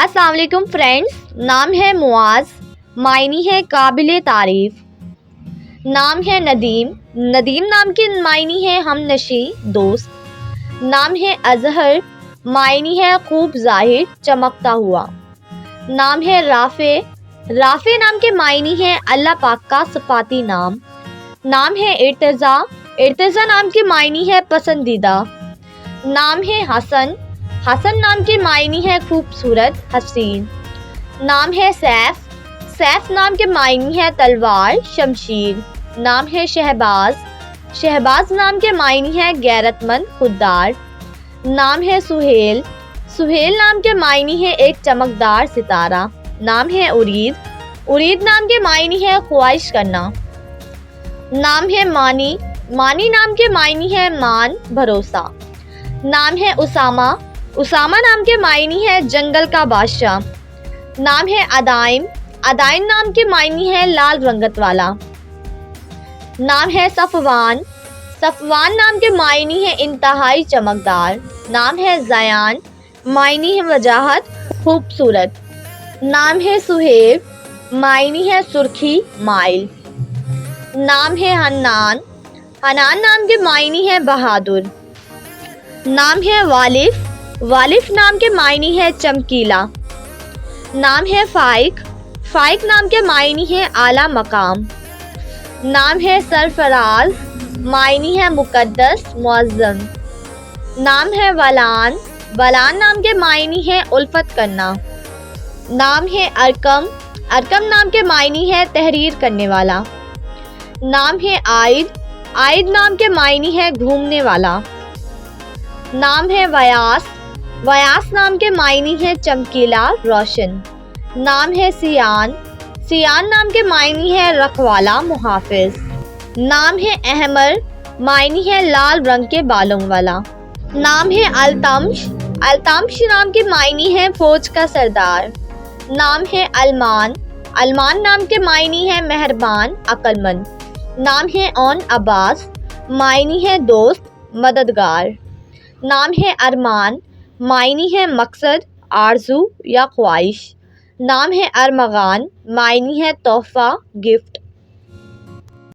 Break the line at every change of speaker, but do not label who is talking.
السلام علیکم فرینڈس، نام ہے معاذ، معنی ہے قابل تعریف۔ نام ہے ندیم، ندیم نام کے معنی ہے ہم نشیں دوست۔ نام ہے اظہر، معنی ہے خوب ظاہر چمکتا ہوا۔ نام ہے رافع، رافع نام کے معنی ہے اللہ پاک کا صفاتی نام۔ نام ہے ارتضیٰ، ارتضیٰ نام کے معنی ہے پسندیدہ۔ نام ہے حسن، حسن نام کے معنی ہے خوبصورت حسین۔ نام ہے سیف، سیف نام کے معنی ہے تلوار شمشیر۔ نام ہے شہباز، شہباز نام کے معنی ہے غیرت مند خوددار۔ نام ہے سہیل، سہیل نام کے معنی ہے ایک چمکدار ستارہ۔ نام ہے ارید، ارید نام کے معنی ہے خواہش کرنا۔ نام ہے مانی، مانی نام کے معنی ہے مان بھروسہ۔ نام ہے اسامہ، اسامہ نام کے معنی ہے جنگل کا بادشاہ۔ نام ہے عدائم، عدائم نام کے معنی ہے لال رنگت والا۔ نام ہے صفوان، صفوان نام کے معنی ہے انتہائی چمکدار۔ نام ہے زیان، معنی ہے وجاہت خوبصورت۔ نام ہے سہیب، معنی ہے سرخی مائل۔ نام ہے حنان، حنان نام کے معنی ہے بہادر۔ نام ہے والف، والف نام کے معنی ہے چمکیلا۔ نام ہے فائق، فائق نام کے معنی ہے اعلیٰ مقام۔ نام ہے سرفراز، معنی ہے مقدس معظم۔ نام ہے ولان، ولان نام کے معنی ہے الفت کرنا۔ نام ہے ارکم، ارکم نام کے معنی ہے تحریر کرنے والا۔ نام ہے عائد، عائد نام کے معنی ہے گھومنے والا۔ نام ہے ویاس، ویاس نام کے معنی ہے چمکیلا روشن۔ نام ہے سیان، سیان نام کے معنی ہے رکھوالا محافظ۔ نام ہے احمر، معنی ہے لال رنگ کے بالوں والا۔ نام ہے التمش، التمش نام کے معنی ہے فوج کا سردار۔ نام ہے المان، المان نام کے معنی ہے مہربان عقل مند۔ نام ہے اون عباس، معنی ہے دوست مددگار۔ نام ہے ارمان، معنی ہے مقصد آرزو یا خواہش۔ نام ہے ارمغان، معنی ہے تحفہ گفٹ۔